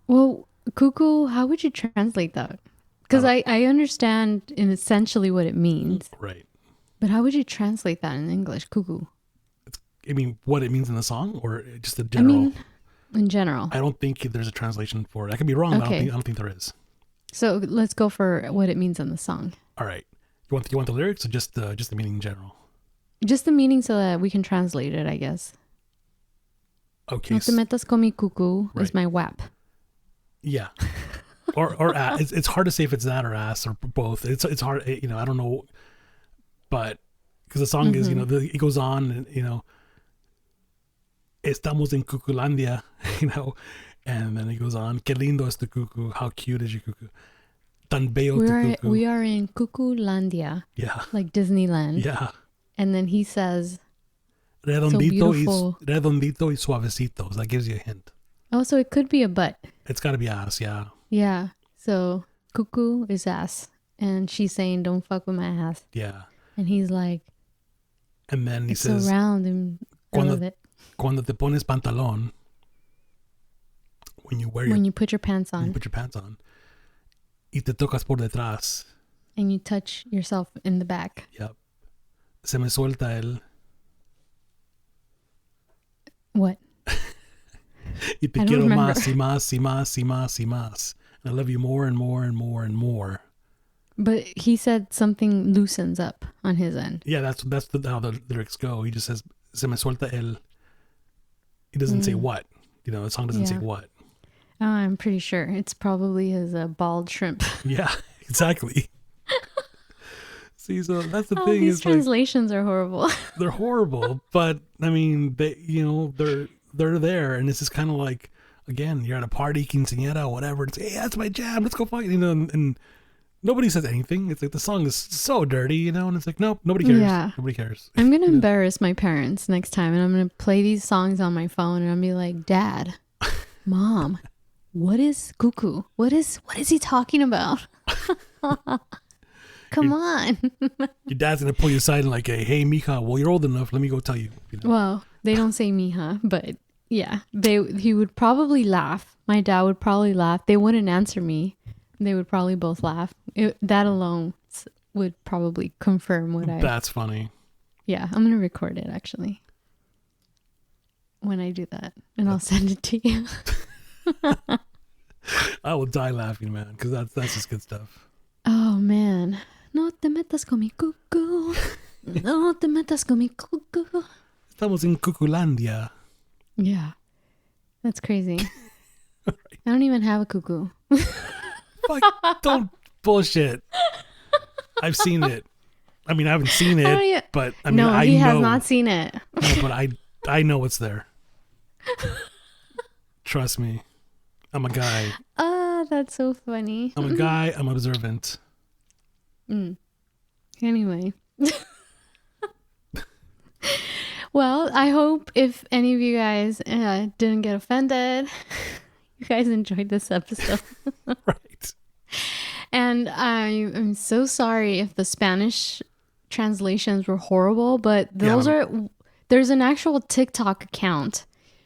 Well, cuckoo, how would you translate that? Because I understand in essentially what it means. Right. But how would you translate that in English? Cuckoo. What it means in the song or just the general? I mean, in general. I don't think there's a translation for it. I could be wrong, but I don't think there is. So let's go for what it means in the song. All right. You want the lyrics or just the meaning in general? Just the meaning so that we can translate it, I guess. Okay. No te metas con mi cuckoo Right. is my WAP. Yeah. or ass. It's hard to say if it's that or ass or both. It's hard, I don't know. But because the song is, it goes on and, estamos en Cuculandia, and then it goes on, qué lindo es tu cuckoo, how cute is your cuckoo, tan bello tu cuckoo. We are in Cuculandia. Yeah. Like Disneyland. Yeah. And then he says, Redondito, so redondito y suavecito. So that gives you a hint. Oh, so it could be a butt. It's got to be ass, yeah. Yeah. So cuckoo is ass. And she's saying, don't fuck with my ass. Yeah. And he's like, and then he it's says, so round and I love it. Cuando te pones pantalón, when you put your pants on. When you put your pants on. Y te tocas por detrás. And you touch yourself in the back. Yep. Se me suelta el. What? Y te quiero más y más y más y más y más. And I love you more and more and more and more. But he said something loosens up on his end. Yeah, that's how the lyrics go. He just says, se me suelta el. He doesn't say what. The song doesn't say what. Oh, I'm pretty sure. It's probably his bald shrimp. Yeah, exactly. See, so that's the thing. These translations are horrible. They're horrible, but I mean, they're there, and it's just kind of like, again, you're at a party, quinceañera, whatever, and say, hey, that's my jam, let's go fight, and nobody says anything. It's like the song is so dirty, and it's like, nope, nobody cares. Yeah. Nobody cares. I'm going to embarrass my parents next time, and I'm going to play these songs on my phone, and I'll be like, Dad, Mom, what is cuckoo? What is he talking about? Come on. Your dad's going to pull you aside and like, hey, mija, well, you're old enough. Let me go tell you. Well, they don't say mija, but yeah, he would probably laugh. My dad would probably laugh. They wouldn't answer me. They would probably both laugh. That alone would probably confirm what That's funny. Yeah, I'm going to record it actually. When I do that. And I'll send it to you. I will die laughing, man, because that's just good stuff. Oh, man. No te metas con mi cuckoo. No te metas con mi cuckoo. Estamos en Cuculandia. Yeah. That's crazy. Right. I don't even have a cuckoo. Fuck, don't bullshit. I've seen it. I mean, I haven't seen it, but I mean, I know. He has not seen it. No, but I know it's there. Trust me. I'm a guy. That's so funny. I'm a guy. I'm Anyway. Well, I hope if any of you guys didn't get offended, you guys enjoyed this episode. Right. And I'm so sorry if the Spanish translations were horrible, but there's an actual TikTok account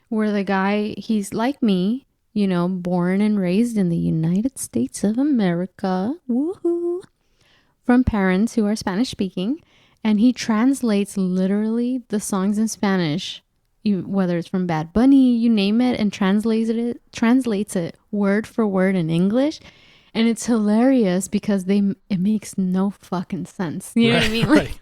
where the guy, he's like me, you know, born and raised in the United States of America, woohoo, from parents who are Spanish speaking. And he translates literally the songs in Spanish, whether it's from Bad Bunny, you name it, and translates it word for word in English. And it's hilarious because it makes no fucking sense. You know what I mean? Right.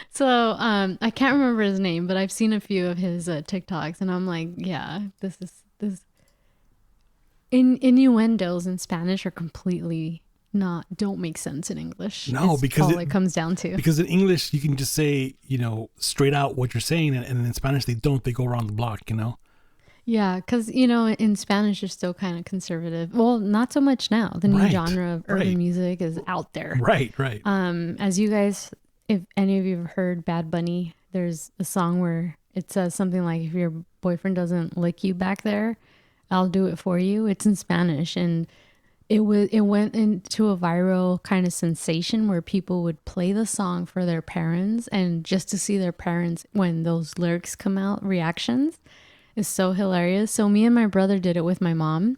So I can't remember his name, but I've seen a few of his TikToks, and I'm like, yeah, this innuendos in Spanish are completely don't make sense in English. No, because all it comes down to. Because in English you can just say, you know, straight out what you're saying, and in Spanish they don't. They go around the block, you know. Yeah, because, you know, in Spanish you're still kind of conservative. Well, not so much now. The new genre of urban music is out there. Right. As you guys, if any of you have heard Bad Bunny, there's a song where it says something like, if your boyfriend doesn't lick you back there, I'll do it for you. It's in Spanish, and it went into a viral kind of sensation where people would play the song for their parents, and just to see their parents, when those lyrics come out, reactions is so hilarious. So me and my brother did it with my mom.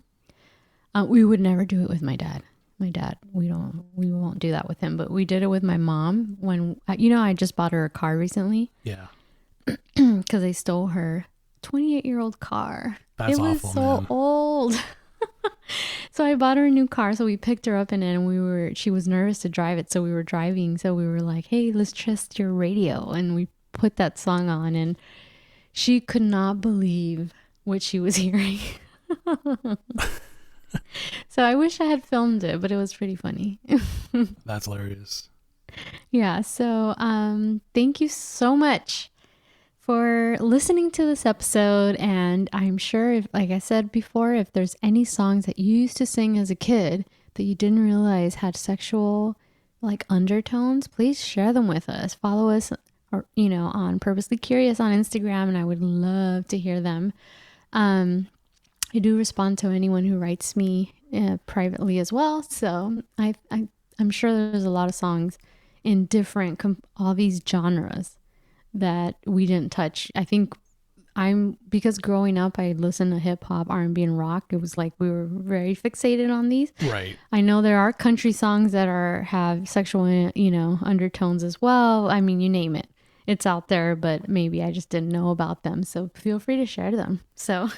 We would never do it with my dad. My dad, we won't do that with him, but we did it with my mom when, you know, I just bought her a car recently. Yeah. Because they stole her 28-year-old car. That's awful, It was so man. old. So I bought her a new car. So we picked her up in it, and she was nervous to drive it. So we were driving. So we were like, hey, let's test your radio. And we put that song on, and she could not believe what she was hearing. So I wish I had filmed it, but it was pretty funny. That's hilarious. Yeah. So thank you so much for listening to this episode. And I'm sure, if, like I said before, if there's any songs that you used to sing as a kid that you didn't realize had sexual like undertones, please share them with us. Follow us, or, you know, on Purposely Curious on Instagram, and I would love to hear them. I do respond to anyone who writes me privately as well. So I'm sure there's a lot of songs in different, all these genres that we didn't touch. I think because growing up, I listened to hip hop, R&B, and rock. It was like we were very fixated on these. Right. I know there are country songs that have sexual, you know, undertones as well. I mean, you name it. It's out there, but maybe I just didn't know about them. So feel free to share them. So,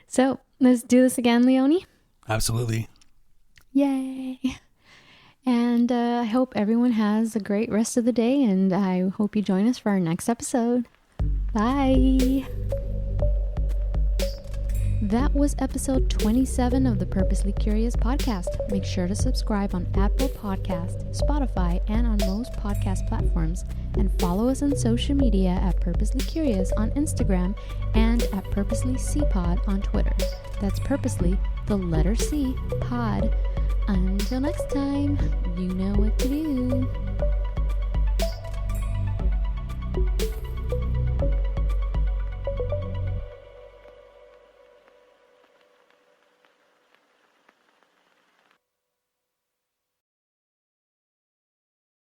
so let's do this again, Leonie. Absolutely. Yay. And I hope everyone has a great rest of the day, and I hope you join us for our next episode. Bye. That was episode 27 of the Purposely Curious podcast. Make sure to subscribe on Apple Podcasts, Spotify, and on most podcast platforms. And follow us on social media at Purposely Curious on Instagram and at Purposely C Pod on Twitter. That's Purposely, the letter C, Pod. Until next time, you know what to do.